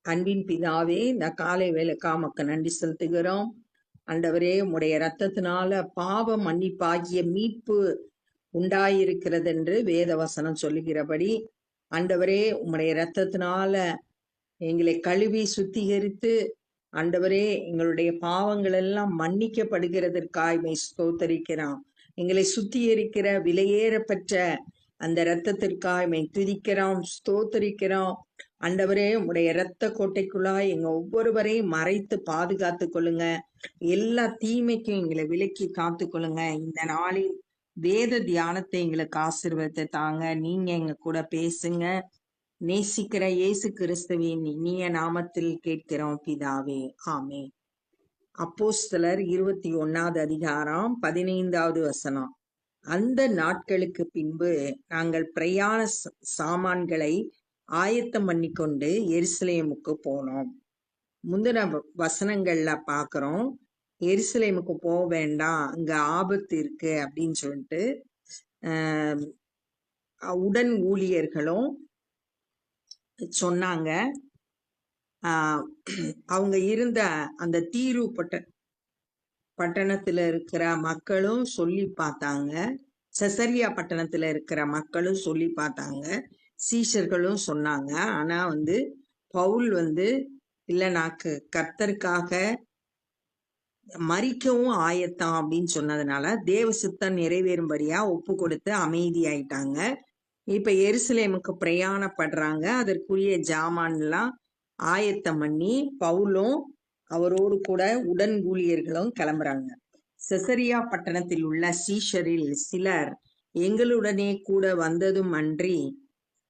அன்பின் பிதாவே, இந்த காலை வேலைக்கா உமக்கு நன்றி செலுத்துகிறோம். ஆண்டவரே, உம்முடைய இரத்தத்தினால பாவ மன்னிப்பாகிய மீட்பு உண்டாயிருக்கிறது என்று வேத வசனம் சொல்லுகிறபடி, ஆண்டவரே, உம்முடைய இரத்தத்தினால எங்களை கழுவி சுத்திகரித்து, ஆண்டவரே, எங்களுடைய பாவங்கள் எல்லாம் மன்னிக்கப்படுகிறதற்காய் உம்மை ஸ்தோத்தரிக்கிறோம். எங்களை சுத்திகரிக்கிற விலையேறப்பெற்ற அந்த இரத்தத்திற்காய் உம்மை துதிக்கிறோம், ஸ்தோத்தரிக்கிறோம். ஆண்டவரே, உம்முடைய இரத்த கோட்டைக்குள்ளாய் எங்க ஒவ்வொருவரையும் மறைத்து பாதுகாத்து கொள்ளுங்க. எல்லா தீமைக்கும் எங்களை விலக்கி காத்து கொள்ளுங்க. இந்த நாளில் வேத தியானத்தை எங்களுக்கு ஆசீர்வாதத்தை தாங்க. நீங்க எங்க கூட பேசுங்க. நேசிக்கிற இயேசு கிறிஸ்துவின் இனிய நாமத்தில் கேட்கிறோம் பிதாவே, ஆமே. அப்போஸ்தலர் 21வது அதிகாரம் 15வது வசனம். அந்த நாட்களுக்கு பின்பு நாங்கள் பிரயாண சாமான்களை ஆயத்தம் பண்ணி கொண்டு எருசலேமுக்கு போனோம். முந்தின வசனங்கள்ல பாக்குறோம், எருசலேமுக்கு போக வேண்டாம், அங்க ஆபத்து இருக்கு அப்படின்னு சொல்லிட்டு உடன் ஊழியர்களும் சொன்னாங்க. அவங்க இருந்த அந்த தீரு பட்டணத்துல இருக்கிற மக்களும் சொல்லி பார்த்தாங்க. செசரியா பட்டணத்துல இருக்கிற மக்களும் சொல்லி பார்த்தாங்க, சீஷர்களும் சொன்னாங்க. ஆனா பவுல் இல்ல, நான் கர்த்தருக்காக மரிக்கவும் ஆயத்தம் அப்படின்னு சொன்னதுனால தேவ சித்தம் நிறைவேறும்படியா ஒப்பு கொடுத்து அமைதியாயிட்டாங்க. இப்ப எருசலேமுக்கு பிரயாணப்படுறாங்க. அதற்குரிய ஜாமான்லாம் ஆயத்தம் பண்ணி பவுலும் அவரோடு கூட உடன் ஊழியர்களும் கிளம்புறாங்க. செசரியா பட்டணத்தில் உள்ள சீஷரில் சிலர் எங்களுடனே கூட வந்ததும் அன்றி,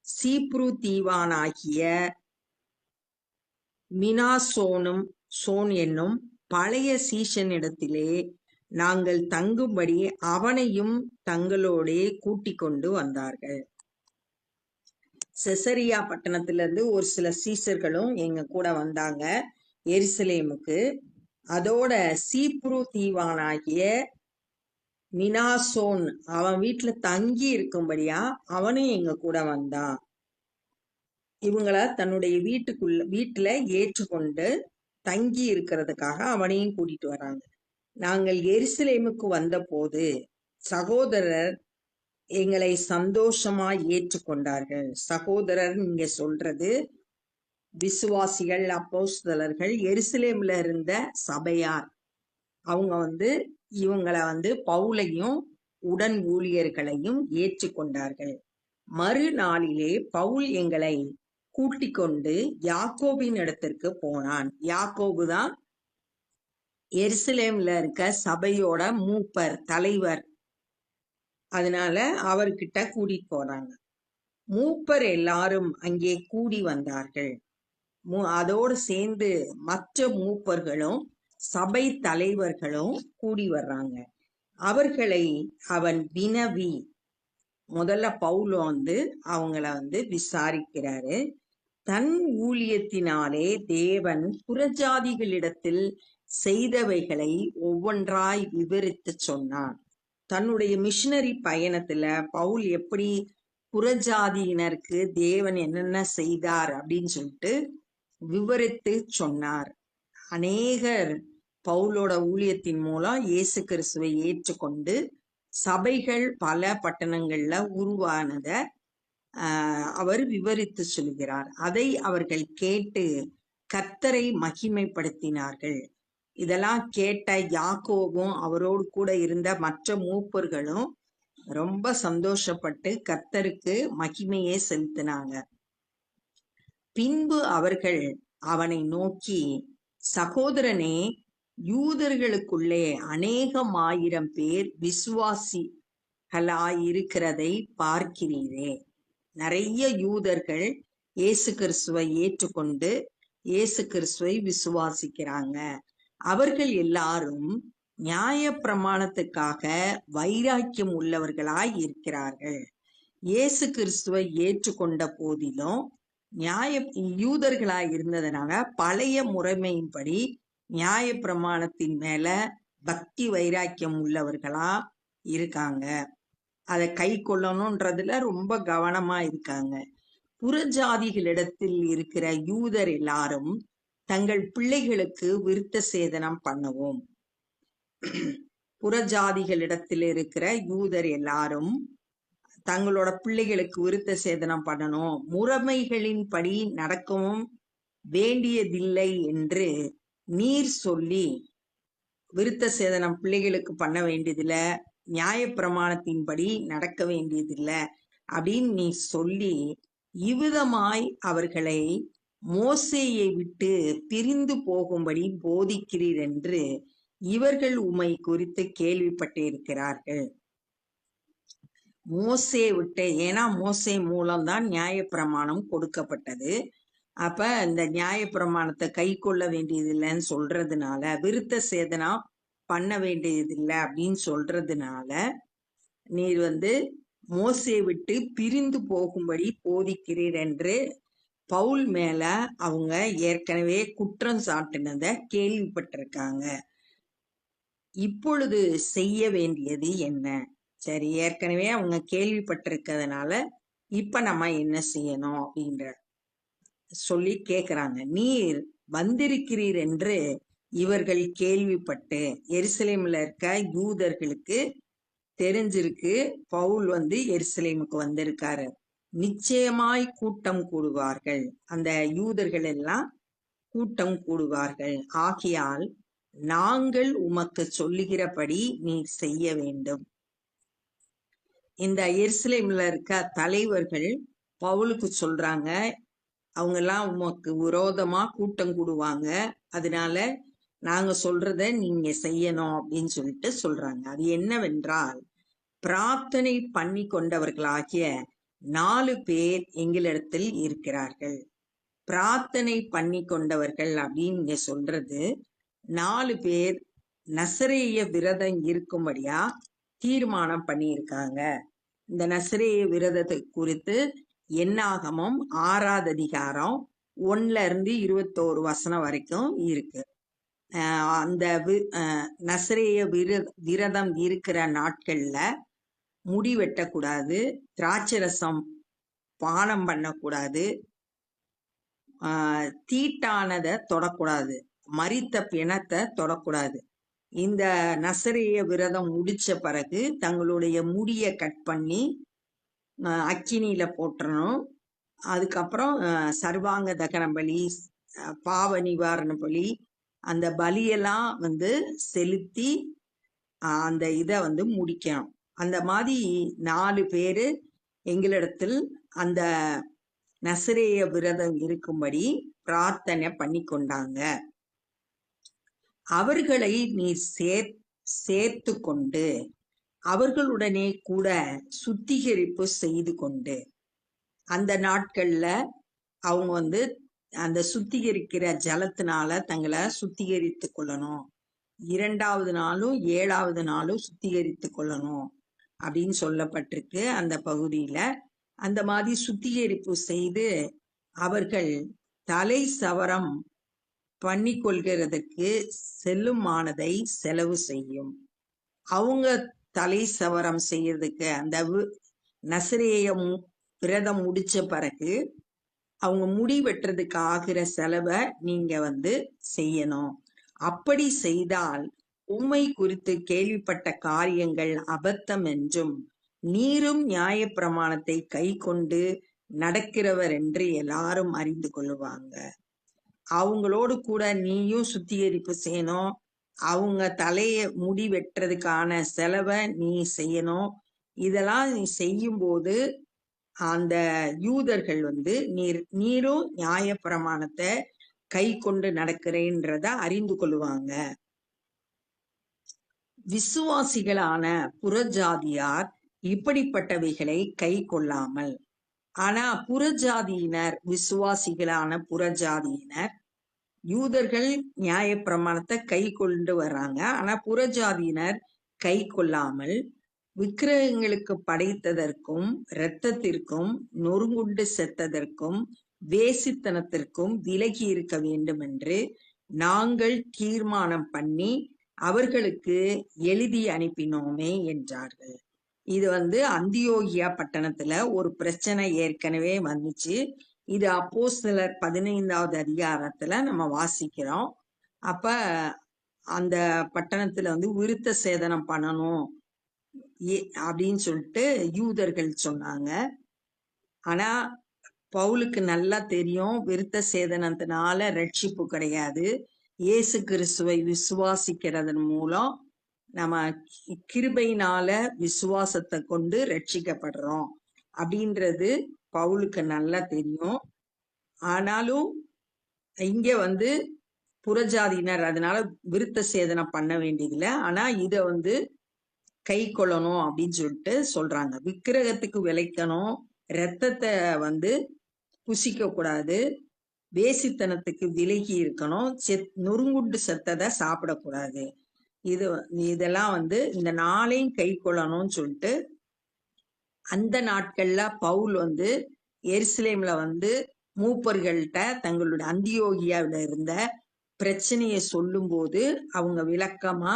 சீப்ரு தீவானாகிய மினாசோன் என்னும் பழைய சீஷனிடத்திலே நாங்கள் தங்கும்படி அவனையும் தங்களோடே கூட்டிக் கொண்டு வந்தார்கள். செசரியா பட்டணத்திலிருந்து ஒரு சில சீஷர்களும் எங்க கூட வந்தாங்க எருசலேமுக்கு. அதோட சீப்ரு தீவானாகிய மினாசோன் அவன் வீட்டுல தங்கி இருக்கும்படியா அவனும் எங்க கூட வந்தான். இவங்கள தன்னுடைய வீட்டுல ஏற்றுக்கொண்டு தங்கி இருக்கிறதுக்காக அவனையும் கூட்டிட்டு வராங்க. நாங்கள் எருசலேமுக்கு வந்த போது சகோதரர் எங்களை சந்தோஷமா ஏற்றுக்கொண்டார்கள். சகோதரர் நீங்க சொல்றது விசுவாசிகள், அப்போஸ்தலர்கள், எருசலேம்ல இருந்த சபையார். அவங்க இவங்களை பவுலையும் உடன் ஊழியர்களையும் ஏற்றுக்கொண்டார்கள். மறுநாளிலே பவுல் எங்களை கூட்டிக் கொண்டு யாக்கோபின் இடத்திற்கு போனான். யாக்கோபு தான் எருசலேம்ல இருக்க சபையோட மூப்பர், தலைவர். அதனால அவர்கிட்ட கூட்டிட்டு போறாங்க. மூப்பர் எல்லாரும் அங்கே கூடி வந்தார்கள். அதோடு சேர்ந்து மற்ற மூப்பர்களும் சபை தலைவர்களும் கூடி வர்றாங்க. அவர்களை அவன் வினவி, முதல்ல பவுல் அவங்கள விசாரிக்கிறாரு. தன் ஊழியத்தினாலே தேவன் புறஜாதிகளிடத்தில் செய்தவைகளை ஒவ்வொன்றாய் விவரித்து சொன்னான். தன்னுடைய மிஷனரி பயணத்துல பவுல் எப்படி புறஜாதியினருக்கு தேவன் என்னென்ன செய்தார் அப்படின்னு சொல்லிட்டு விவரித்து சொன்னார். அநேகர் பவுலோட ஊழியத்தின் மூலம் இயேசு கிறிஸ்துவை ஏற்றுக்கொண்டு சபைகள் பல பட்டணங்கள்ல உருவானத அவர் விவரித்து சொல்கிறார். அதை அவர்கள் கேட்டு கர்த்தரை மகிமைப்படுத்தினார்கள். இதெல்லாம் கேட்ட யாக்கோபும் அவரோடு கூட இருந்த மற்ற மூப்பர்களும் ரொம்ப சந்தோஷப்பட்டு கர்த்தருக்கு மகிமையே செலுத்தினாங்க. பின்பு அவர்கள் அவனை நோக்கி, சகோதரனே, யூதர்களுக்குள்ளே அநேகமாயிரம் பேர் விசுவாசிகளாயிருக்கிறதை பார்க்கிறீரே. நிறைய யூதர்கள் இயேசு கிறிஸ்துவை ஏற்றுக்கொண்டு இயேசு கிறிஸ்துவை விசுவாசிக்கிறாங்க. அவர்கள் எல்லாரும் நியாய பிரமாணத்துக்காக வைராக்கியம் உள்ளவர்களாய் இருக்கிறார்கள். இயேசு கிறிஸ்துவை ஏற்றுக்கொண்ட போதிலும் யூதர்களாய் இருந்ததுனால பழைய முறைமையின்படி நியாய பிரமாணத்தின் மேல பக்தி வைராக்கியம் உள்ளவர்களா இருக்காங்க. அதை கை கொள்ளணும்ன்றதுல ரொம்ப கவனமா இருக்காங்க. புறஜாதிகளிடத்தில் இருக்கிற யூதர் எல்லாரும் தங்கள் பிள்ளைகளுக்கு விருத்த சேதனம் பண்ணவும். புறஜாதிகளிடத்தில் இருக்கிற யூதர் எல்லாரும் தங்களோட பிள்ளைகளுக்கு விருத்த சேதனம் பண்ணணும், முறைமைகளின்படி நடக்கவும் வேண்டியதில்லை என்று நீர் சொல்லி, விருத்த சேதனம் பிள்ளைகளுக்கு பண்ண வேண்டியதில்லை, நியாயப்பிரமாணத்தின்படி நடக்க வேண்டியதில்லை அப்படின்னு நீ சொல்லி இவ்விதமாய் அவர்களை மோசேயை விட்டு பிரிந்து போகும்படி போதிக்கிறீர் என்று இவர்கள் உம்மை குறித்து கேள்விப்பட்டிருக்கிறார்கள். மோசே விட்டு, ஏன்னா மோசே மூலம்தான் நியாயப்பிரமாணம் கொடுக்கப்பட்டது. அப்ப இந்த நியாயப்பிரமாணத்தை கை கொள்ள வேண்டியதில்லைன்னு சொல்றதுனால, விருத்த சேதனம் பண்ண வேண்டியதில்லை அப்படின்னு சொல்றதுனால நீர் மோசே விட்டு பிரிந்து போகும்படி போதிக்கிறீர் என்று பவுல் மேல அவங்க ஏற்கனவே குற்றம் சாட்டினத கேள்விப்பட்டிருக்காங்க. இப்பொழுது செய்ய வேண்டியது என்ன? சரி, ஏற்கனவே அவங்க கேள்விப்பட்டிருக்கிறதுனால இப்ப நம்ம என்ன செய்யணும் அப்படின்ற சொல்லி கேக்குறாங்க. நீர் வந்திருக்கிறீர் என்று இவர்கள் கேள்விப்பட்டு, எருசலேம்ல இருக்க யூதர்களுக்கு தெரிஞ்சிருக்கு பவுல் எருசலேமுக்கு வந்திருக்காரு. நிச்சயமாய் கூட்டம் கூடுவார்கள், அந்த யூதர்கள் எல்லாம் கூட்டம் கூடுவார்கள். ஆகையால் நாங்கள் உமக்கு சொல்லுகிறபடி நீர் செய்ய வேண்டும். இந்த எருசலேம்ல இருக்க தலைவர்கள் பவுலுக்கு சொல்றாங்க, அவங்க எல்லாம் உமக்கு விரோதமா கூட்டம் கூடுவாங்க, அதனால நாங்க சொல்றத நீங்க செய்யணும் அப்படின்னு சொல்லிட்டு சொல்றாங்க. அது என்னவென்றால், பிரார்த்தனை பண்ணி கொண்டவர்களாகிய 4 பேர் எங்களிடத்தில் இருக்கிறார்கள். பிரார்த்தனை பண்ணி கொண்டவர்கள் அப்படின்னு இங்க சொல்றது, 4 பேர் நசரேய விரதம் இருக்கும்படியா தீர்மானம் பண்ணியிருக்காங்க. இந்த நசரேய விரதத்தை குறித்து என்னாகமம் 6ஆவது அதிகாரம் 1-21 வசனம் வரைக்கும் இருக்கு. அந்த நசரேய விரதம் இருக்கிற நாட்கள்ல முடி வெட்டக்கூடாது, திராட்சரசம் பானம் பண்ணக்கூடாது, தீட்டானதை தொடக்கூடாது, மரித்த பிணத்தை தொடக்கூடாது. இந்த நசரேய விரதம் முடிச்ச பிறகு தங்களுடைய முடிய கட் பண்ணி அக்கினியில போட்டுறணும். அதுக்கப்புறம் சர்வாங்க தகன பலி, பாவ நிவாரண பலி, அந்த பலியெல்லாம் செலுத்தி அந்த இதை முடிக்கணும். அந்த மாதிரி 4 பேரு எங்களிடத்தில் அந்த நசரேய விரதம் இருக்கும்படி பிரார்த்தனை பண்ணி கொண்டாங்க. அவர்களை நீர் சேர்த்து கொண்டு அவர்களுடனே கூட சுத்திகரிப்பு செய்து கொண்டு, அந்த நாட்கள்ல அவங்க அந்த சுத்திகரிக்கிற ஜலத்தினால தங்களை சுத்திகரித்து கொள்ளணும். 2வது நாளும் 7வது நாளும் சுத்திகரித்து கொள்ளணும் அப்படின்னு சொல்லப்பட்டிருக்கு அந்த பகுதியில. அந்த மாதிரி சுத்திகரிப்பு செய்து அவர்கள் தலை சவரம் பண்ணி கொள்கிறதுக்கு செல்லுமானதை செலவு செய்யும். அவங்க தலை சவரம் செய்யறதுக்கு அந்த நசரேய விரதம் முடிச்ச பிறகு அவங்க முடி வெட்டுறதுக்கு ஆகிற செலவை நீங்க செய்யணும். அப்படி செய்தால் உம்மை குறித்து கேள்விப்பட்ட காரியங்கள் அபத்தம் என்றும் நீரும் நியாய பிரமாணத்தை கை கொண்டு நடக்கிறவர் என்று எல்லாரும் அறிந்து கொள்ளுவாங்க. அவங்களோடு கூட நீயும் சுத்திகரிப்பு செய்யணும், அவங்க தலைய முடி வெட்டுறதுக்கான செலவை நீ செய்யணும். இதெல்லாம் நீ செய்யும் போது அந்த யூதர்கள் நீரும் நியாய பிரமாணத்தை கை கொண்டு நடக்கிறேன்றத அறிந்து கொள்ளுவாங்க. விசுவாசிகளான புறஜாதியார் இப்படிப்பட்டவைகளை கை கொள்ளாமல், ஆனா புறஜாதியினர், விசுவாசிகளான புறஜாதியினர், யூதர்கள் நியாய பிரமாணத்தை கை கொண்டு வர்றாங்க, ஆனா புறஜாதியினர் கை கொள்ளாமல் விக்கிரகங்களுக்கு படைத்ததற்கும் இரத்தத்திற்கும் நொறுங்குண்டு செத்ததற்கும் வேசித்தனத்திற்கும் விலகி இருக்க வேண்டும் என்று நாங்கள் தீர்மானம் பண்ணி அவர்களுக்கு எழுதி அனுப்பினோமே என்றார்கள். இது அந்தியோகியா பட்டணத்துல ஒரு பிரச்சனை ஏற்கனவே வந்துச்சு. இது அப்போஸ்தலர் 15வது அதிகாரத்துல நம்ம வாசிக்கிறோம். அப்ப அந்த பட்டணத்துல விருத்த சேதனம் பண்ணணும் அப்படின்னு சொல்லிட்டு யூதர்கள் சொன்னாங்க. ஆனா பவுலுக்கு நல்லா தெரியும், விருத்த சேதனத்தினால ரட்சிப்பு கிடையாது. இயேசு கிறிஸ்துவை விசுவாசிக்கிறதன் மூலம் நம்ம கிருபையினால விசுவாசத்தை கொண்டு ரட்சிக்கப்படுறோம் அப்படின்றது பவுலுக்கு நல்லா தெரியும். ஆனாலும் இங்க புறஜாதியினர் அதனால விருத்த சேதனம் பண்ண வேண்டியதில்லை. ஆனா இத கை கொள்ளணும் அப்படின்னு சொல்லிட்டு சொல்றாங்க. விக்கிரகத்துக்கு விளைக்கணும், ரத்தத்தை புசிக்க கூடாது, வேசித்தனத்துக்கு விலகி இருக்கணும், நொறுங்குண்டு செத்ததை சாப்பிடக்கூடாது. இதெல்லாம் இந்த நாளையும் கை கொள்ளணும்னு சொல்லிட்டு அந்த நாட்கள்ல பவுல் எருசலேம்ல மூப்பர்கள்ட்ட தங்களுடைய அந்தியோகியாவில இருந்த பிரச்சனையை சொல்லும் போது அவங்க விளக்கமா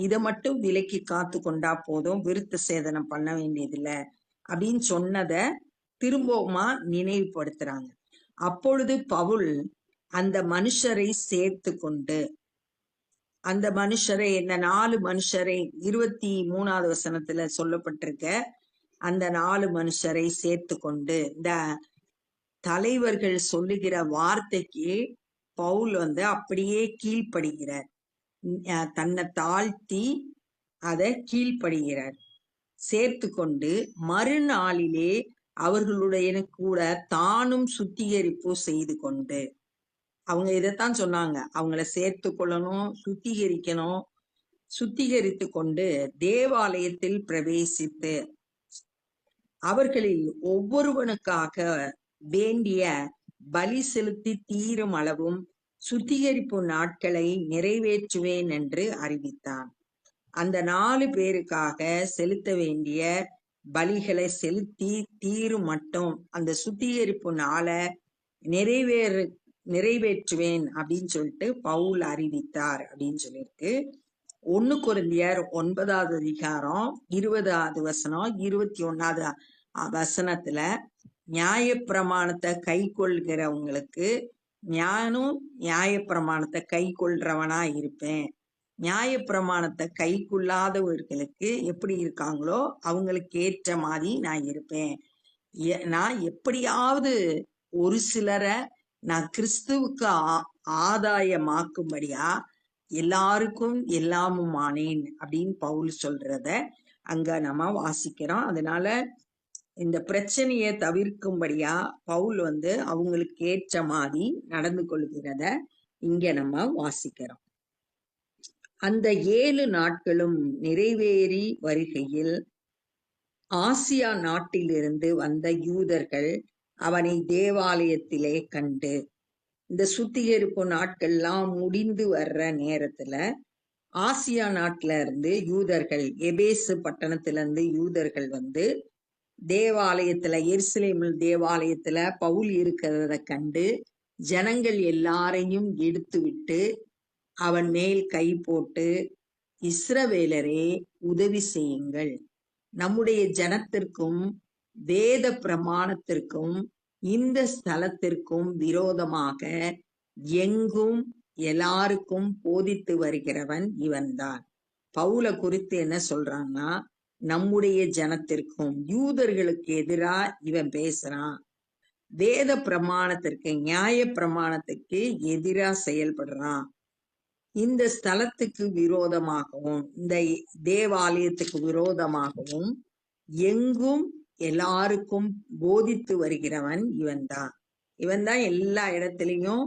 இதை மட்டும் விலக்கி காத்து கொண்டா போதும், விருத்த சேதனம் பண்ண வேண்டியதில்லை அப்படின்னு சொன்னதை திரும்பவுமா நினைவுபடுத்துறாங்க. அப்பொழுது பவுல் அந்த மனுஷரை சேர்த்து கொண்டு, அந்த மனுஷரை இந்த 4 மனுஷரை 23வது வசனத்துல சொல்லப்பட்டிருக்க அந்த 4 மனுஷரை சேர்த்து கொண்டு, இந்த தலைவர்கள் சொல்லுகிற வார்த்தைக்கு பவுல் அப்படியே கீழ்ப்படுகிறார். தன்னை தாழ்த்தி அதை கீழ்ப்படுகிறார். சேர்த்து கொண்டு மறுநாளிலே அவர்களுடைய கூட தானும் சுத்திகரிப்பு செய்து கொண்டு, அவங்க இதைத்தான் சொன்னாங்க, அவங்கள சேர்த்து கொள்ளணும், சுத்திகரிக்கணும். சுத்திகரித்து கொண்டு தேவாலயத்தில் பிரவேசித்து அவர்களில் ஒவ்வொருவனுக்காக வேண்டிய பலி செலுத்தி தீரும் அளவும் சுத்திகரிப்பு நாட்களை நிறைவேற்றுவேன் என்று அறிவித்தான். அந்த 4 பேருக்காக செலுத்த வேண்டிய பலிகளை செலுத்தி தீரும் மட்டும் அந்த சுத்திகரிப்பு நாளை நிறைவேற்றுவேன் அப்படின்னு சொல்லிட்டு பவுல் அறிவித்தார் அப்படின்னு சொல்லியிருக்கு. 1 கொரிந்தியர் 9வது அதிகாரம் 20வது வசனம் 21வது வசனத்துல நியாயப்பிரமாணத்தை கை கொள்கிறவங்களுக்கு ஞானும் நியாயப்பிரமாணத்தை கை கொள்றவனா இருப்பேன், நியாயப்பிரமாணத்தை கை கொள்ளாதவர்களுக்கு எப்படி இருக்காங்களோ அவங்களுக்கு ஏற்ற மாதிரி நான் இருப்பேன். நான் எப்படியாவது ஒரு சிலரை நான் கிறிஸ்துவுக்கு ஆதாயமாக்கும்படியா எல்லாருக்கும் எல்லாமும் ஆனேன் அப்படின்னு பவுல் சொல்றத அங்க நம்ம வாசிக்கிறோம். அதனால இந்த பிரச்சனையை தவிர்க்கும்படியா பவுல் அவங்களுக்கு ஏற்ற மாதிரி நடந்து கொள்கிறத இங்க நம்ம வாசிக்கிறோம். அந்த 7 நாட்களும் நிறைவேறி வருகையில் ஆசியா நாட்டிலிருந்து வந்த யூதர்கள் அவனை தேவாலயத்திலே கண்டு, இந்த சுத்திகரிப்பு நாட்கள்லாம் முடிந்து வர்ற நேரத்துல ஆசியா நாட்டுல இருந்து யூதர்கள், எபேசு பட்டணத்துல இருந்து யூதர்கள் தேவாலயத்துல, எருசலேமில் தேவாலயத்துல பவுல் இருக்கிறத கண்டு ஜனங்கள் எல்லாரையும் எடுத்து விட்டு அவன் மேல் கை போட்டு, இஸ்ரவேலரே உதவி செய்யுங்கள், நம்முடைய ஜனத்திற்கும் வேத பிரமாணத்திற்கும் இந்த ஸ்தலத்திற்கும் விரோதமாக எங்கும் எல்லாருக்கும் போதித்து வருகிறவன் இவன்தான். பவுல குறித்து என்ன சொல்றான்னா, நம்முடைய ஜனத்திற்கும் யூதர்களுக்கு எதிரா இவன் பேசுறான், வேத பிரமாணத்திற்கு நியாய பிரமாணத்துக்கு எதிரா செயல்படுறான், இந்த ஸ்தலத்துக்கு விரோதமாகவும் இந்த தேவாலயத்துக்கு விரோதமாகவும் எங்கும் எல்லாருக்கும் போதித்து வருகிறவன் இவன்தான். இவன்தான் எல்லா இடத்திலையும்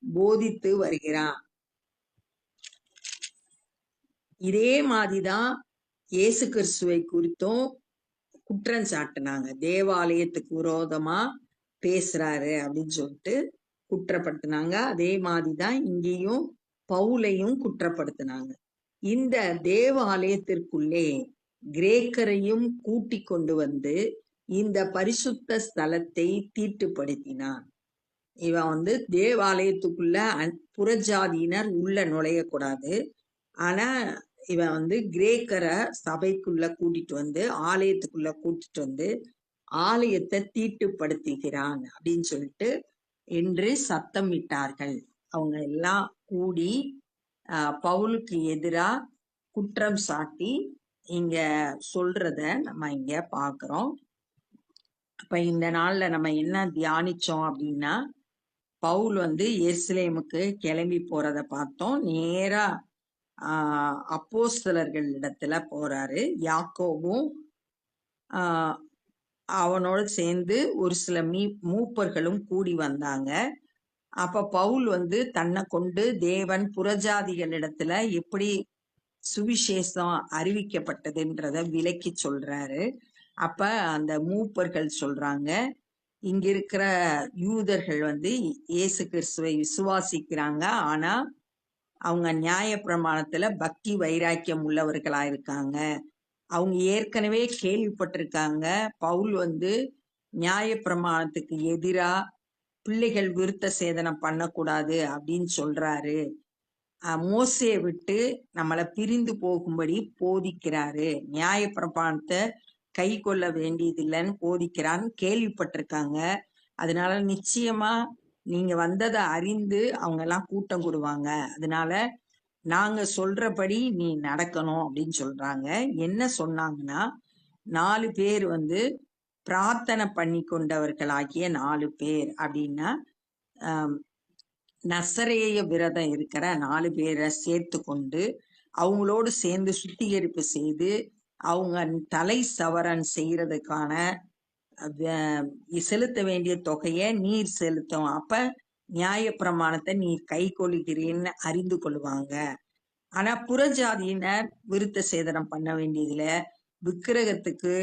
போதித்து வருகிறான். இதே மாதிரிதான் இயேசு கிறிஸ்துவை குறித்தும் குற்றம் சாட்டினாங்க. தேவாலயத்துக்கு விரோதமா பேசுறாரு அப்படின்னு சொல்லிட்டு குற்றப்படுத்தினாங்க. அதே மாதிரிதான் இங்கேயும் பவுலையும் குற்றப்படுத்தினாங்க. இந்த தேவாலயத்திற்குள்ளே கிரேக்கரையும் கூட்டி கொண்டு இந்த பரிசுத்த ஸ்தலத்தை தீட்டுப்படுத்தினான். இவன் தேவாலயத்துக்குள்ள புறஜாதியினர் உள்ள நுழையக்கூடாது, ஆனா இவன் வந்து கிரேக்கரை சபைக்குள்ள கூட்டிட்டு வந்து ஆலயத்துக்குள்ள கூட்டிட்டு வந்து ஆலயத்தை தீட்டுப்படுத்துகிறான் அப்படின்னு சொல்லிட்டு என்று சத்தமிட்டார்கள். அவங்க எல்லாம் கூடி பவுலுக்கு எதிரா குற்றம் சாட்டி இங்க சொல்றத நம்ம இங்க பாக்குறோம். அப்ப இந்த நாள்ல நம்ம என்ன தியானிச்சோம் அப்படின்னா, பவுல் வந்து எருசலேமுக்கு கிளம்பி போறத பார்த்தோம். நேரா அப்போஸ்தலர்களிடத்துல போறாரு. யாக்கோபும் அவனோடு சேர்ந்து ஒரு சில மூப்பர்களும் கூடி வந்தாங்க. அப்ப பவுல் வந்து தன்னை கொண்டு தேவன் புறஜாதிகளிடத்துல எப்படி சுவிசேஷம் அறிவிக்கப்பட்டதுன்றத விளக்கி சொல்றாரு. அப்ப அந்த மூப்பர்கள் சொல்றாங்க, இங்க இருக்கிற யூதர்கள் வந்து இயேசு கிறிஸ்துவை விசுவாசிக்கிறாங்க. ஆனா அவங்க நியாய பிரமாணத்துல பக்தி வைராக்கியம் உள்ளவர்களா இருக்காங்க. அவங்க ஏற்கனவே கேள்விப்பட்டிருக்காங்க பவுல் வந்து நியாய பிரமாணத்துக்கு எதிரா பிள்ளைகள் விருத்த சேதனம் பண்ணக்கூடாது அப்படின்னு சொல்றாரு. மோசையை விட்டு நம்மளை பிரிந்து போகும்படி போதிக்கிறாரு. நியாய பிரமாணத்தை கை கொள்ள வேண்டியதில்லைன்னு போதிக்கிறான்னு கேள்விப்பட்டிருக்காங்க. அதனால நிச்சயமா நீங்க வந்ததை அறிந்து அவங்க எல்லாம் கூட்டம் கூடுவாங்க. அதனால நாங்க சொல்றபடி நீ நடக்கணும் அப்படின்னு சொல்றாங்க. என்ன சொன்னாங்கன்னா, 4 பேர் வந்து பிரார்த்தனை பண்ணி கொண்டவர்களாகிய 4 பேர் அப்படின்னா, நசரேய விரதம் இருக்கிற 4 பேரை சேர்த்து கொண்டு அவங்களோடு சேர்ந்து சுத்திகரிப்பு செய்து அவங்க தலை சவரன் செய்யறதுக்கான செலுத்த வேண்டிய தொகையை நீர் செலுத்தும். அப்ப நியாய பிரமாணத்தை நீர் கை கொள்கிறீன்னு அறிந்து கொள்வாங்க. ஆனா புறஜாதியினர் விருத்த சேதனம் பண்ண வேண்டியதுல விக்கிரகத்துக்கு,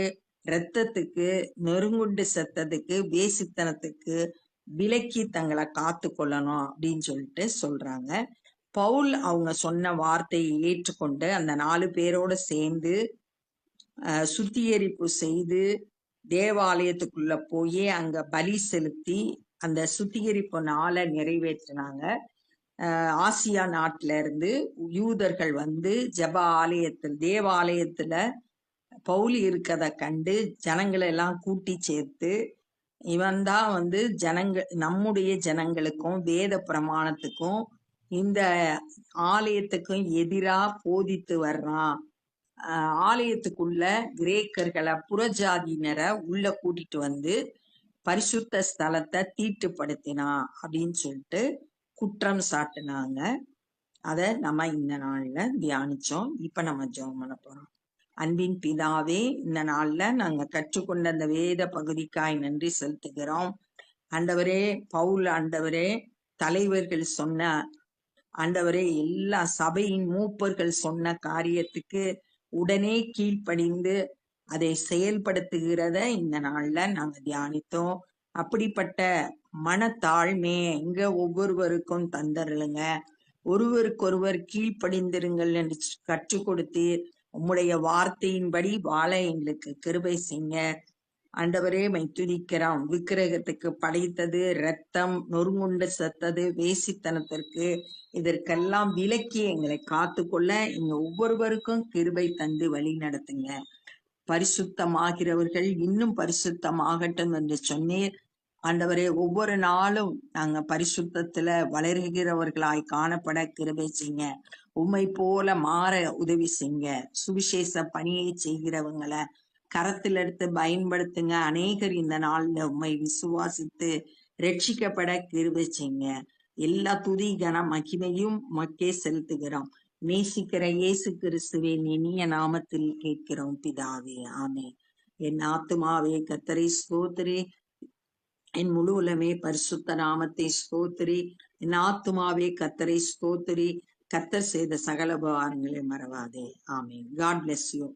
இரத்தத்துக்கு, நெருங்குண்டு செத்ததுக்கு, வேசித்தனத்துக்கு விலக்கி தங்களை காத்து கொள்ளணும் அப்படின்னு சொல்லிட்டு சொல்றாங்க. பவுல் அவங்க சொன்ன வார்த்தையை ஏற்றுக்கொண்டு அந்த 4 பேரோட சேர்ந்து சுத்திகரிப்பு செய்து தேவாலயத்துக்குள்ள போய் அங்க பலி செலுத்தி அந்த சுத்திகரிப்பு நாளை நிறைவேற்றினாங்க. ஆசியா நாட்டில இருந்து யூதர்கள் வந்து ஜெப ஆலயத்தில் தேவாலயத்துல பவுல் இருக்கத கண்டு ஜனங்களை எல்லாம் கூட்டி சேர்த்து, இவன் தான் வந்து நம்முடைய ஜனங்களுக்கும் வேத பிரமாணத்துக்கும் இந்த ஆலயத்துக்கும் எதிரா போதித்து வர்றான். ஆலயத்துக்குள்ள கிரேக்கர்களை புறஜாதியினரை உள்ள கூட்டிட்டு வந்து பரிசுத்த ஸ்தலத்தை தீட்டுப்படுத்தினான் அப்படின்னு சொல்லிட்டு குற்றம் சாட்டினாங்க. அத நம்ம இந்த நாள்ல தியானிச்சோம். இப்ப நம்ம ஜெபம் பண்ண போறோம். அன்பின் பிதாவே, இந்த நாள்ல நாங்க கற்றுக்கொண்ட அந்த வேத பகுதிக்காய் நன்றி செலுத்துகிறோம். ஆண்டவரே, பவுல் ஆண்டவரே, தலைவர்கள் சொன்ன ஆண்டவரே, எல்லா சபையின் மூப்பர்கள் சொன்ன காரியத்துக்கு உடனே கீழ்ப்படிந்து அதை செயல்படுத்துகிறத இந்த நாள்ல நாங்க தியானித்தோம். அப்படிப்பட்ட மனத்தாழ்மையை எங்க ஒவ்வொருவருக்கும் தந்தருளுங்க. ஒருவருக்கொருவர் கீழ்ப்படிந்திருங்கள் என்று கற்றுக் கொடுத்தீர். உம்முடைய வார்த்தையின்படி வாழ எங்களுக்கு கிருபை செய்யுங்க. ஆண்டவரே, மை துதிக்கிறோம். விக்கிரகத்துக்கு படைத்தது, ரத்தம், நொறுங்குண்டு செத்தது, வேசித்தனத்திற்கு இதற்கெல்லாம் விலக்கி எங்களை காத்துக்கொள்ள எங்க ஒவ்வொருவருக்கும் கிருபை தந்து வழி நடத்துங்க. பரிசுத்தமாகிறவர்கள் இன்னும் பரிசுத்தமாகட்டும் என்று சொன்னீர். ஆண்டவரே, ஒவ்வொரு நாளும் நாங்க பரிசுத்தத்துல வளர்கிறவர்களாய் காணப்பட கிருபை செய்யுங்க. உம்மை போல மாற உதவி செய்யுங்க. சுவிசேஷ பணியை செய்கிறவங்களை கரத்தில் எடுத்து பயன்படுத்துங்க. அநேகர் இந்த நாள்ல உம்மை விசுவாசித்து ரட்சிக்கப்பட கிருபை செய்யுங்க. எல்லா துதி கன மகிமையும் மக்கே செலுத்துகிறோம். நேசிக்கிற இயேசு கிறிஸ்துவின் இனிய நாமத்தில் கேட்கிறோம் பிதாவே, ஆமென். என் ஆத்துமாவே கர்த்தரை ஸ்தோத்திரி, என் முழு உலமே பரிசுத்த நாமத்தை ஸ்தோத்திரி. என் ஆத்துமாவே கர்த்தரை ஸ்தோத்திரி, கர்த்தர் செய்த சகல உபகாரங்களை மறவாதே. ஆமென். God bless you.